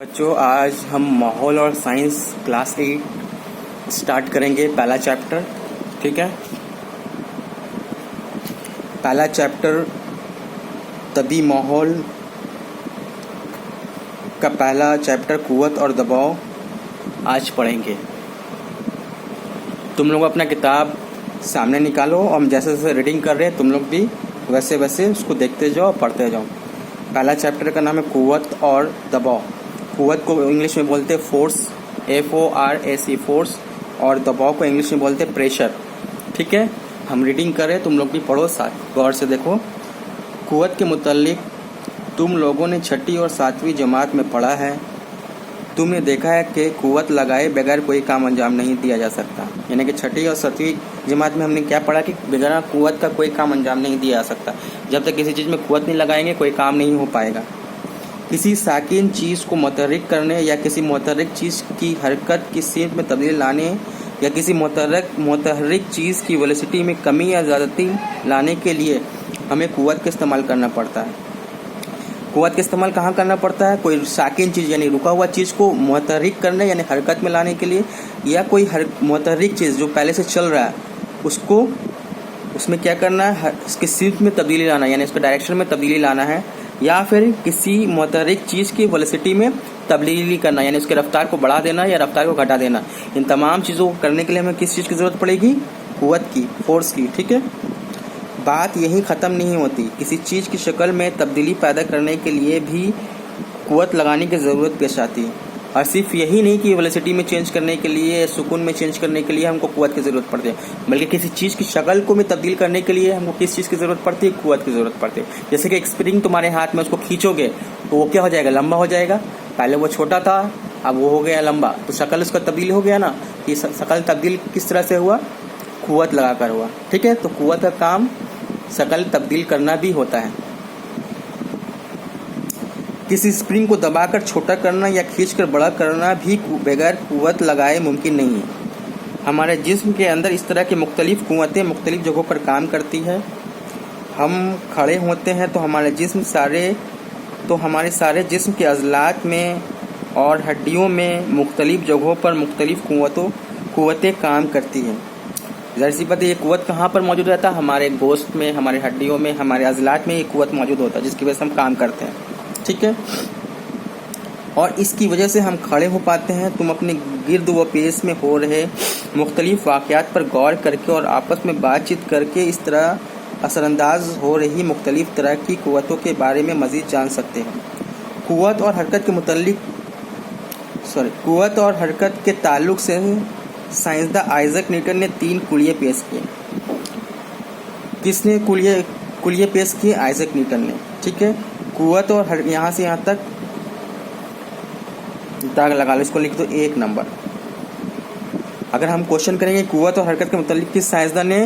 بچوں آج ہم ماحول اور سائنس کلاس 8 اسٹارٹ کریں گے پہلا چیپٹر. ٹھیک ہے، پہلا چیپٹر طبی ماحول کا پہلا چیپٹر قوت اور دباؤ آج پڑھیں گے. تم لوگ اپنا کتاب سامنے نکالو اور ہم جیسے جیسے ریڈنگ کر رہے ہیں تم لوگ بھی ویسے ویسے اس کو دیکھتے جاؤ اور پڑھتے جاؤ. پہلا چیپٹر کا نام ہے قوت اور دباؤ. قوت کو انگلش میں بولتے فورس، FORCE فورس، اور دباؤ کو انگلش میں بولتے پریشر. ٹھیک ہے، ہم ریڈنگ کر رہے ہیں، تم لوگ بھی پڑھو ساتھ غور سے دیکھو. قوت کے متعلق تم لوگوں نے 6ٹھی اور 7ویں جماعت میں پڑھا ہے. تم نے دیکھا ہے کہ قوت لگائے بغیر کوئی کام انجام نہیں دیا جا سکتا. یعنی کہ 6ٹھی اور 7ویں جماعت میں ہم نے کیا پڑھا کہ بغیر قوت کا کوئی کام انجام نہیں دیا جا سکتا. جب تک کسی چیز میں قوت نہیں لگائیں گے کوئی کام نہیں ہو پائے گا. کسی ساکن چیز کو متحرک کرنے یا کسی متحرک چیز کی حرکت کی سمت میں تبدیلی لانے یا کسی متحرک چیز کی ویلوسٹی میں کمی یا زیادتی لانے کے لیے ہمیں قوت کا استعمال کرنا پڑتا ہے. قوت کا استعمال کہاں کرنا پڑتا ہے؟ کوئی ساکن چیز یعنی رکا ہوا چیز کو متحرک کرنے یعنی حرکت میں لانے کے لیے، یا کوئی متحرک چیز جو پہلے سے چل رہا ہے اس میں کیا کرنا ہے، اس کی سمت میں تبدیلی لانا یعنی اس کے ڈائریکشن میں تبدیلی لانا ہے، یا پھر کسی متحرک چیز کی ویلوسٹی میں تبدیلی کرنا یعنی اس کے رفتار کو بڑھا دینا یا رفتار کو گھٹا دینا. ان تمام چیزوں کو کرنے کے لیے ہمیں کس چیز کی ضرورت پڑے گی؟ قوت کی، فورس کی. ٹھیک ہے، بات یہی ختم نہیں ہوتی. کسی چیز کی شکل میں تبدیلی پیدا کرنے کے لیے بھی قوت لگانے کی ضرورت پیش آتی ہے. اور صرف یہی نہیں کہ ویلوسٹی میں چینج کرنے کے لیے، سکون میں چینج کرنے کے لیے ہم کو قوت کی ضرورت پڑتی ہے، بلکہ کسی چیز کی شکل کو بھی تبدیل کرنے کے لیے ہم کو کس چیز کی ضرورت پڑتی ہے؟ قوت کی ضرورت پڑتی ہے. جیسے کہ ایک اسپرنگ تمہارے ہاتھ میں، اس کو کھینچو گے تو وہ کیا ہو جائے گا؟ لمبا ہو جائے گا. پہلے وہ چھوٹا تھا اب وہ ہو گیا لمبا، تو شکل اس کا تبدیل ہو گیا نا. یہ شکل تبدیل کس طرح سے ہوا؟ قوت لگا کر ہوا. ٹھیک ہے، تو قوت کا کام شکل تبدیل کرنا بھی ہوتا ہے. کسی اسپرنگ کو دبا کر چھوٹا کرنا یا کھینچ کر بڑا کرنا بھی بغیر قوت لگائے ممکن نہیں ہے. ہمارے جسم کے اندر اس طرح کی مختلف قوتیں مختلف جگہوں پر کام کرتی ہے. ہم کھڑے ہوتے ہیں تو ہمارے سارے جسم کے عضلات میں اور ہڈیوں میں مختلف جگہوں پر مختلف قوتیں کام کرتی ہیں. ظاہر سی بات ہے، یہ قوت کہاں پر موجود رہتا ہے؟ ہمارے گوشت میں، ہمارے ہڈیوں میں، ہمارے عضلات میں یہ قوت موجود ہوتا ہے جس کی وجہ سے ہم کام کرتے ہیں. ٹھیک ہے، اور اس کی وجہ سے ہم کھڑے ہو پاتے ہیں. تم اپنے گرد و پیش میں ہو رہے مختلف واقعات پر غور کر کے اور آپس میں بات چیت کر کے اس طرح اثر انداز ہو رہی مختلف طرح کی قوتوں کے بارے میں مزید جان سکتے ہیں. قوت اور حرکت کے تعلق سے سائنسداں آئزیک نیوٹن نے 3 کلیے پیش کیے. کس نے کلیے پیش کیے؟ آئزیک نیوٹن نے. ٹھیک ہے، قوت اور یہاں سے یہاں تک داغ لگا لو، اس کو لکھ دو 1 نمبر. اگر ہم کوشچن کریں گے قوت اور حرکت کے متعلق کس سائنسداں نے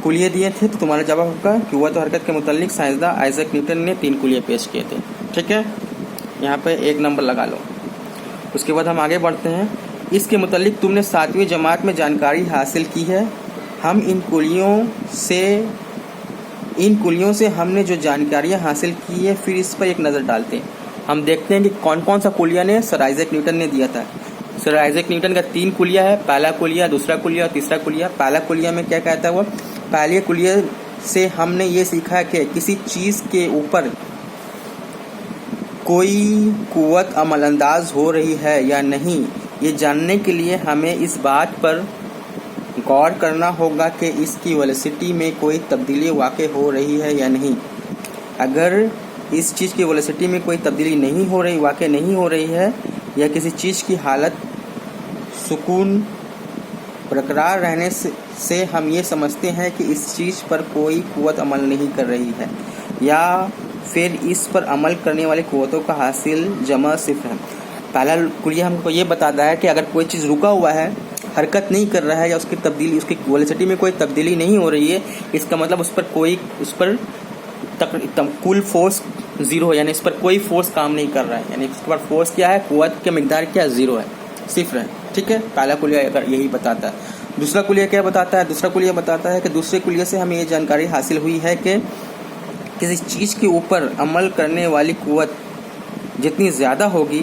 کلیے دیے تھے تو تمہارا جواب ہوگا قوت اور حرکت کے متعلق سائنسداں آئزیک نیوٹن نے 3 کلیے پیش کیے تھے. ٹھیک ہے، یہاں پہ 1 نمبر لگا لو. اس کے بعد ہم آگے بڑھتے ہیں. اس کے متعلق تم نے 7ویں جماعت میں جانکاری حاصل کی ہے. ہم ان کلیوں سے ہم نے جو جانکاریاں حاصل کی ہے پھر اس پر ایک نظر ڈالتے ہیں. ہم دیکھتے ہیں کہ کون کون سا کلیہ نے سر آئزیک نیوٹن نے دیا تھا. سر آئزیک نیوٹن کا 3 کلیہ ہے، پہلا کلیہ، دوسرا کلیہ اور تیسرا کلیہ. پہلا کلیہ میں کیا کہتا ہے وہ؟ پہلے کلیہ سے ہم نے یہ سیکھا کہ کسی چیز کے اوپر کوئی قوت عمل انداز ہو رہی ہے یا نہیں، یہ جاننے کے لیے ہمیں اس بات پر غور کرنا ہوگا کہ اس کی ویلوسٹی میں کوئی تبدیلی واقع ہو رہی ہے یا نہیں. اگر اس چیز کی ویلوسٹی میں کوئی تبدیلی واقع نہیں ہو رہی ہے یا کسی چیز کی حالت سکون برقرار رہنے سے ہم یہ سمجھتے ہیں کہ اس چیز پر کوئی قوت عمل نہیں کر رہی ہے، یا پھر اس پر عمل کرنے والی قوتوں کا حاصل جمع صفر ہے. پہلا کلیہ ہم کو یہ بتاتا ہے کہ اگر کوئی چیز رکا ہوا ہے، حرکت نہیں کر رہا ہے، یا اس کی ویلوسٹی میں کوئی تبدیلی نہیں ہو رہی ہے، اس کا مطلب اس پر کل فورس 0 ہے، یعنی اس پر کوئی فورس کام نہیں کر رہا ہے. یعنی اس پر فورس کیا ہے؟ قوت کی مقدار کیا ہے؟ 0 ہے، صفر ہے. ٹھیک ہے، پہلا کلیہ یہی بتاتا ہے. دوسرا کلیہ کیا بتاتا ہے؟ دوسرا کلیہ بتاتا ہے کہ دوسرے کلیہ سے ہمیں یہ جانکاری حاصل ہوئی ہے کہ کسی چیز کے اوپر عمل کرنے والی قوت جتنی زیادہ ہوگی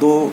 2